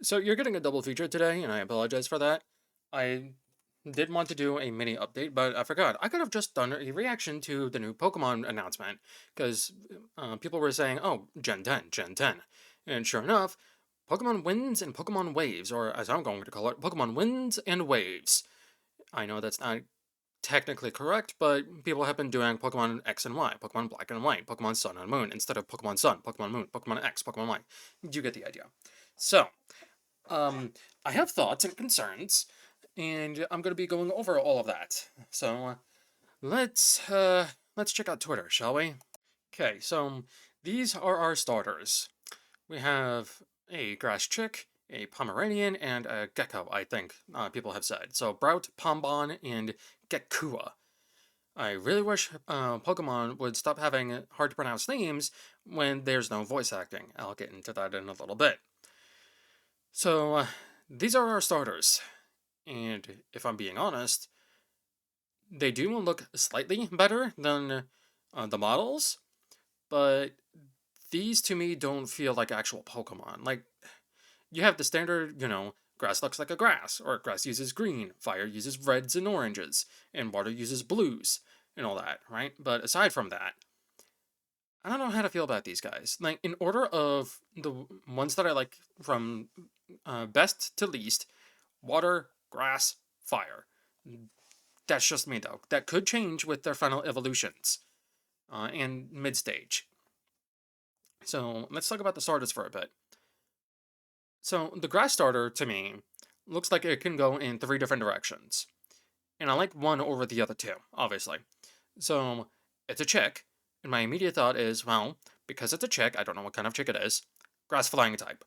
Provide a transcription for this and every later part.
So you're getting a double feature today, and I apologize for that. I did want to do a mini update, but I forgot. I could have just done a reaction to the new Pokemon announcement because people were saying, "Oh, Gen 10, Gen 10," and sure enough, Pokemon Winds and Pokemon Waves, or as I'm going to call it, Pokemon Winds and Waves. I know that's not technically correct, but people have been doing Pokemon X and Y, Pokemon Black and White, Pokemon Sun and Moon instead of Pokemon Sun, Pokemon Moon, Pokemon X, Pokemon Y. You get the idea. So, um, I have thoughts and concerns, and I'm going to be going over all of that. So let's check out Twitter, shall we? Okay, so these are our starters. We have a grass chick, a Pomeranian, and a gecko. I think people have said so. Brout, Pombon, and Gekua. I really wish Pokemon would stop having hard to pronounce names when there's no voice acting. I'll get into that in a little bit. So, these are our starters. And if I'm being honest, they do look slightly better than the models, but these to me don't feel like actual Pokemon. Like, you have the standard, grass looks like a grass, or grass uses green, fire uses reds and oranges, and water uses blues, and all that, right? But aside from that, I don't know how to feel about these guys. Like, in order of the ones that I like from best to least, water, grass, fire. That's just me, though. That could change with their final evolutions and mid stage. So let's talk about the starters for a bit. So the grass starter, to me, looks like it can go in three different directions. And I like one over the other two, obviously. So it's a chick, and my immediate thought is, well, because it's a chick, I don't know what kind of chick it is, grass flying type.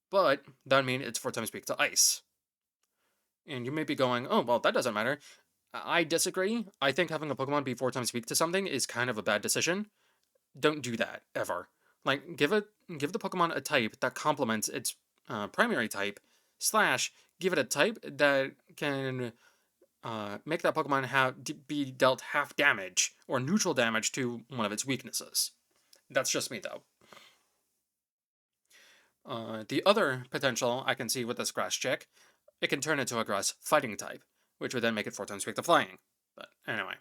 But that would mean it's 4 times speak to ice. And you may be going, oh, well, that doesn't matter. I disagree. I think having a Pokemon be 4 times weak to something is kind of a bad decision. Don't do that ever. Like give the Pokemon a type that complements its primary type, slash give it a type that can make that Pokemon be dealt half damage or neutral damage to one of its weaknesses. That's just me though. The other potential I can see with this grass chick, it can turn into a grass fighting type, which would then make it 4 times weak to flying. But anyway.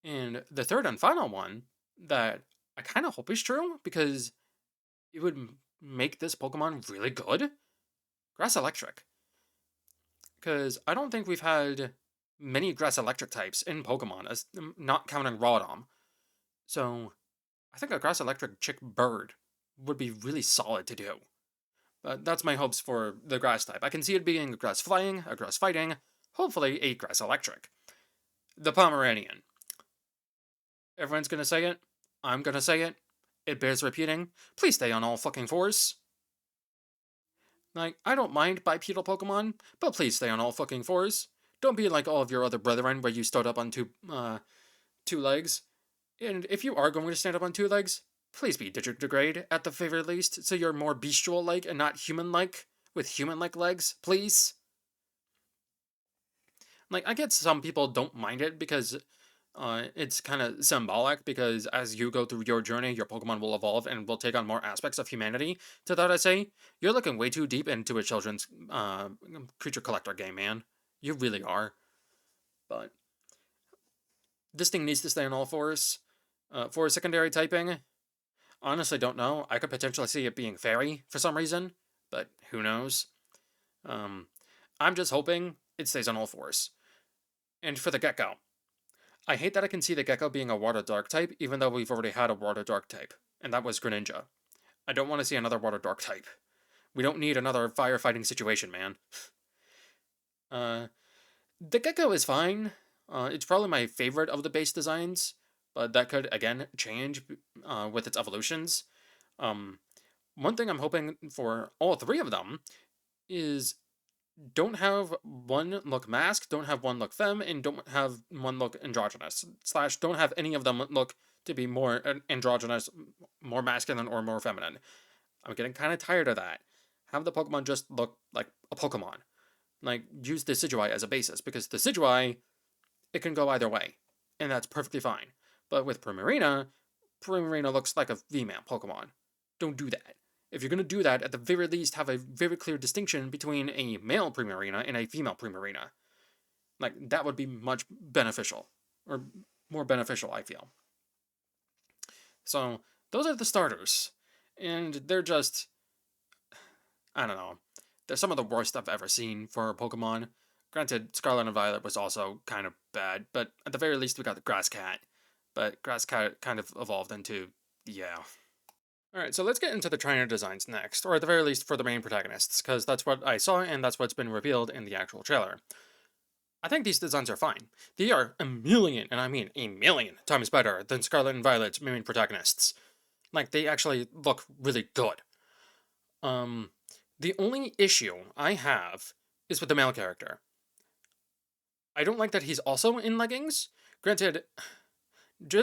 And the third and final one that I kind of hope is true because it would make this Pokemon really good, Grass Electric. Because I don't think we've had many Grass Electric types in Pokemon, as not counting Rodom. So I think a Grass Electric Chick Bird would be really solid to do. But that's my hopes for the Grass type. I can see it being a Grass Flying, a Grass Fighting, hopefully a Grass Electric. The Pomeranian. Everyone's gonna say it. I'm gonna say it. It bears repeating. Please stay on all fucking fours. Like, I don't mind bipedal Pokemon, but please stay on all fucking fours. Don't be like all of your other brethren where you start up on two legs. And if you are going to stand up on two legs, please be Digidegrade at the very least, so you're more bestial like and not human like, with human like legs, please. Like, I get some people don't mind it because it's kind of symbolic because as you go through your journey, your Pokemon will evolve and will take on more aspects of humanity. To that, I say, you're looking way too deep into a children's creature collector game, man. You really are. But this thing needs to stay on all fours. For secondary typing, honestly, don't know. I could potentially see it being fairy for some reason, but who knows? Um, I'm just hoping it stays on all fours. And for the Gecko, I hate that I can see the Gecko being a Water Dark type, even though we've already had a Water Dark type, and that was Greninja. I don't want to see another Water Dark type. We don't need another firefighting situation, man. Uh, the Gecko is fine. It's probably my favorite of the base designs, but that could, again, change with its evolutions. Um, One thing I'm hoping for all three of them is don't have one look mask, don't have one look femme, and don't have one look androgynous. Slash, don't have any of them look to be more androgynous, more masculine, or more feminine. I'm getting kind of tired of that. Have the Pokemon just look like a Pokemon. Like, use the Decidueye as a basis, because the Decidueye, it can go either way, and that's perfectly fine. But with Primarina, Primarina looks like a female Pokemon. Don't do that. If you're going to do that, at the very least, have a very clear distinction between a male Primarina and a female Primarina. Like, that would be much beneficial, or more beneficial, I feel. So, those are the starters. And they're just, I don't know, they're some of the worst I've ever seen for Pokemon. Granted, Scarlet and Violet was also kind of bad, but at the very least, we got the Grass Cat. But Grass Cat kind of evolved into, yeah. Alright, so let's get into the trainer designs next, or at the very least for the main protagonists, because that's what I saw and that's what's been revealed in the actual trailer. I think these designs are fine. They are a million, and I mean a million, times better than Scarlet and Violet's main protagonists. Like, they actually look really good. The only issue I have is with the male character. I don't like that he's also in leggings. Granted,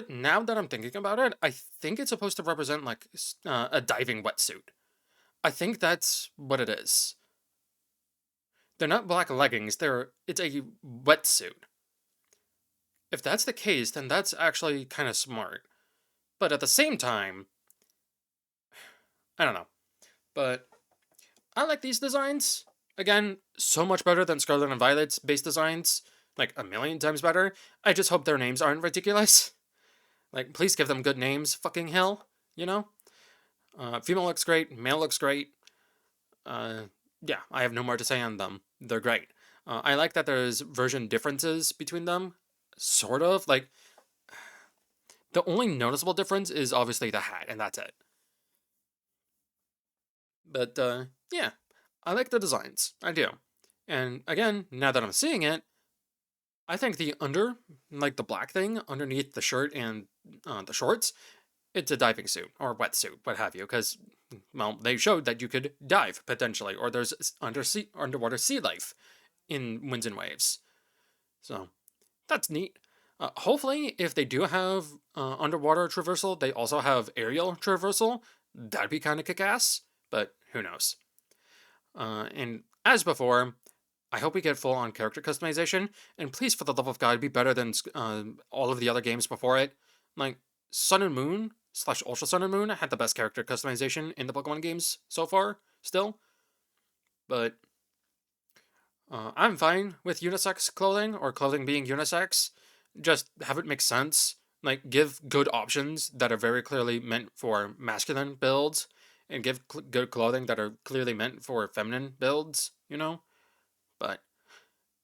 now that I'm thinking about it, I think it's supposed to represent, like, a diving wetsuit. I think that's what it is. They're not black leggings, it's a wetsuit. If that's the case, then that's actually kind of smart. But at the same time, I don't know. But I like these designs. Again, so much better than Scarlet and Violet's base designs. Like, a million times better. I just hope their names aren't ridiculous. Like, please give them good names, fucking hell. You know? Female looks great, male looks great. Yeah, I have no more to say on them. They're great. I like that there's version differences between them. Sort of. Like, the only noticeable difference is obviously the hat, and that's it. But, yeah. I like the designs. I do. And again, now that I'm seeing it, I think the like the black thing underneath the shirt and the shorts, it's a diving suit or wetsuit, what have you, because, well, they showed that you could dive potentially, or there's underwater sea life in Winds and Waves. So that's neat. Hopefully, if they do have underwater traversal, they also have aerial traversal. That'd be kind of kick-ass, but who knows. And as before, I hope we get full-on character customization, and please, for the love of God, be better than all of the other games before it. Like, Sun and Moon / Ultra Sun and Moon had the best character customization in the Pokemon games so far, still. But I'm fine with unisex clothing, or clothing being unisex. Just have it make sense. Like, give good options that are very clearly meant for masculine builds, and give good clothing that are clearly meant for feminine builds, you know? But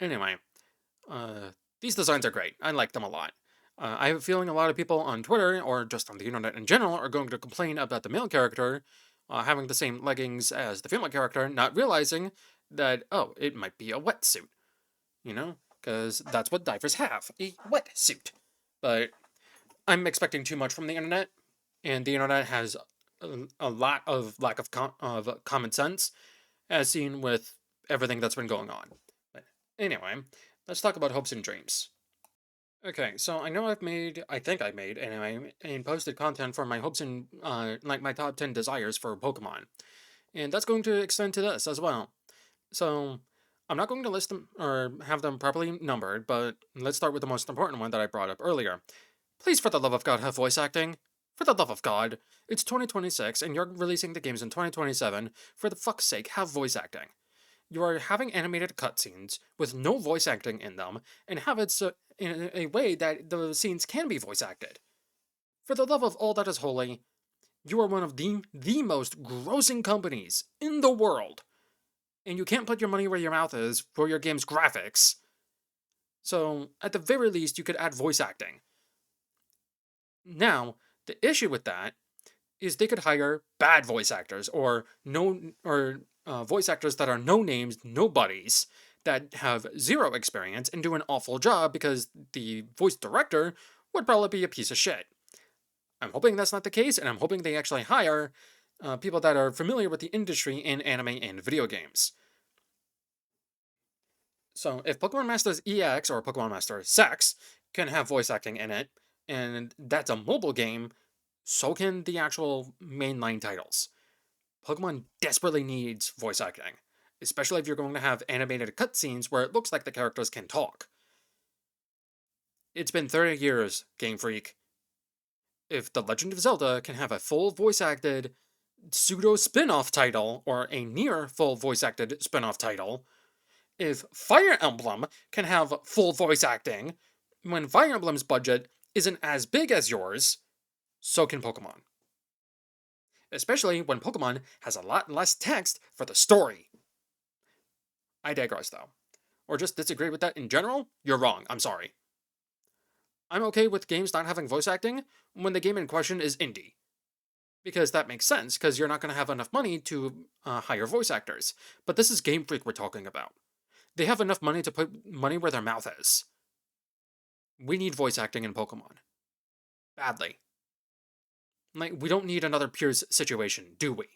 anyway, these designs are great. I like them a lot. I have a feeling a lot of people on Twitter, or just on the internet in general, are going to complain about the male character having the same leggings as the female character, not realizing that, oh, it might be a wetsuit. You know? Because that's what divers have, a wetsuit. But I'm expecting too much from the internet, and the internet has a lot of lack of common sense, as seen with everything that's been going on. But anyway, let's talk about hopes and dreams. Okay, so I know I think I made anyway, and posted content for my hopes and like my top 10 desires for Pokemon, and that's going to extend to this as well. So I'm not going to list them or have them properly numbered, but let's start with the most important one that I brought up earlier. Please, for the love of God, have voice acting. For the love of God, it's 2026 and you're releasing the games in 2027. For the fuck's sake, have voice acting. You are having animated cutscenes with no voice acting in them, and have it in a way that the scenes can be voice acted. For the love of all that is holy, you are one of the most grossing companies in the world, and you can't put your money where your mouth is for your game's graphics. So, at the very least, you could add voice acting. Now, the issue with that is they could hire bad voice actors, or voice actors that are no names, nobodies, that have zero experience and do an awful job because the voice director would probably be a piece of shit. I'm hoping that's not the case, and I'm hoping they actually hire people that are familiar with the industry in anime and video games. So if Pokemon Masters EX or Pokemon Masters Sex can have voice acting in it, and that's a mobile game, so can the actual mainline titles. Pokemon desperately needs voice acting, especially if you're going to have animated cutscenes where it looks like the characters can talk. It's been 30 years, Game Freak. If The Legend of Zelda can have a full voice acted pseudo spin-off title or a near full voice acted spin-off title, if Fire Emblem can have full voice acting when Fire Emblem's budget isn't as big as yours, so can Pokemon. Especially when Pokemon has a lot less text for the story. I digress though. Or just disagree with that in general? You're wrong, I'm sorry. I'm okay with games not having voice acting when the game in question is indie. Because that makes sense, because you're not going to have enough money to hire voice actors. But this is Game Freak we're talking about. They have enough money to put money where their mouth is. We need voice acting in Pokemon. Badly. Like, we don't need another Piers situation, do we?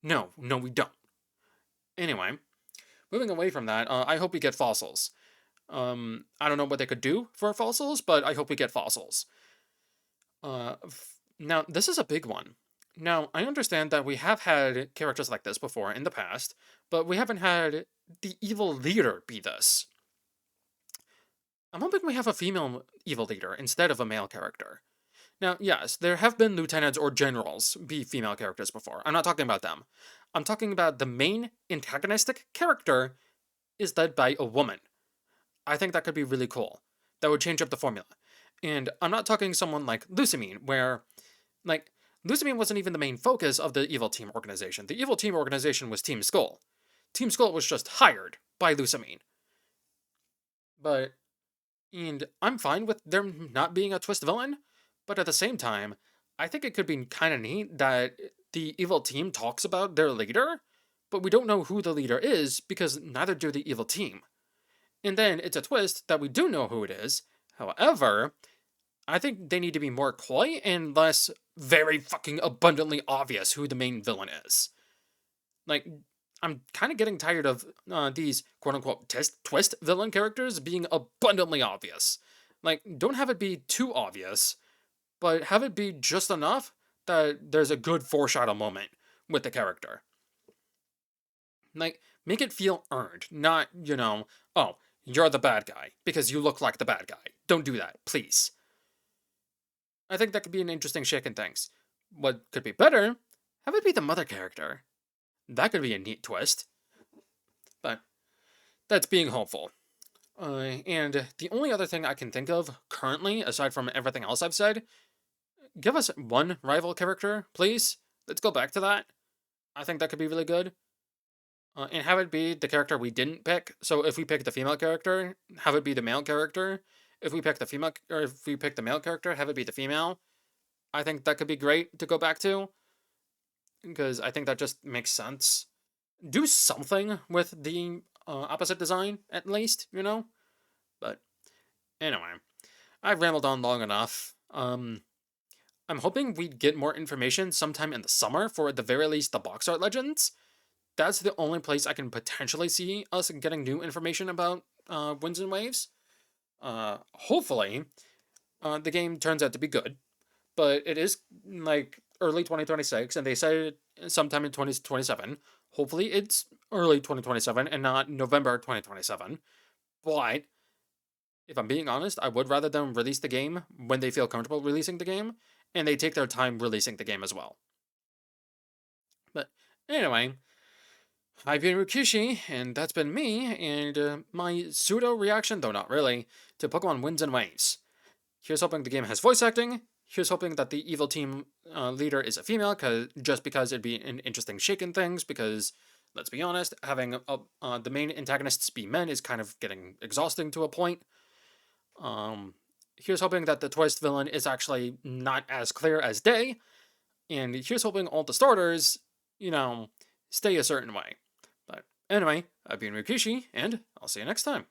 No, we don't. Anyway, moving away from that, I hope we get fossils. I don't know what they could do for fossils, but I hope we get fossils. Now, this is a big one. Now, I understand that we have had characters like this before in the past, but we haven't had the evil leader be this. I'm hoping we have a female evil leader instead of a male character. Now, yes, there have been lieutenants or generals be female characters before. I'm not talking about them. I'm talking about the main antagonistic character is led by a woman. I think that could be really cool. That would change up the formula. And I'm not talking someone like Lucamine, where, like, Lucamine wasn't even the main focus of the Evil Team organization. The Evil Team organization was Team Skull. Team Skull was just hired by Lucamine. And I'm fine with them not being a twist villain, but at the same time, I think it could be kind of neat that the Evil Team talks about their leader, but we don't know who the leader is because neither do the Evil Team. And then it's a twist that we do know who it is. However, I think they need to be more coy and less very fucking abundantly obvious who the main villain is. Like, I'm kind of getting tired of these quote-unquote twist villain characters being abundantly obvious. Like, don't have it be too obvious, but have it be just enough that there's a good foreshadow moment with the character. Like, make it feel earned, not, oh, you're the bad guy because you look like the bad guy. Don't do that, please. I think that could be an interesting shake in things. What could be better, have it be the mother character. That could be a neat twist. But that's being hopeful. And the only other thing I can think of currently, aside from everything else I've said, give us one rival character, please. Let's go back to that. I think that could be really good. And have it be the character we didn't pick. So if we pick the female character, have it be the male character. If we pick the female, or if we pick the male character, have it be the female. I think that could be great to go back to, because I think that just makes sense. Do something with the opposite design, at least, But anyway, I've rambled on long enough. I'm hoping we get more information sometime in the summer for at the very least the box art legends. That's the only place I can potentially see us getting new information about Winds and Waves. Hopefully, the game turns out to be good, but it is like early 2026, and they said sometime in 2027. Hopefully, it's early 2027 and not November 2027. But if I'm being honest, I would rather them release the game when they feel comfortable releasing the game, and they take their time releasing the game as well. But anyway, I've been Rikishi, and that's been me, and my pseudo reaction, though not really, to Pokemon Winds and Waves. Here's hoping the game has voice acting. Here's hoping that the Evil Team leader is a female, just because it'd be an interesting shake in things, because, let's be honest, having the main antagonists be men is kind of getting exhausting to a point. Here's hoping that the twist villain is actually not as clear as day, and here's hoping all the starters, stay a certain way. But anyway, I've been Rikishi, and I'll see you next time.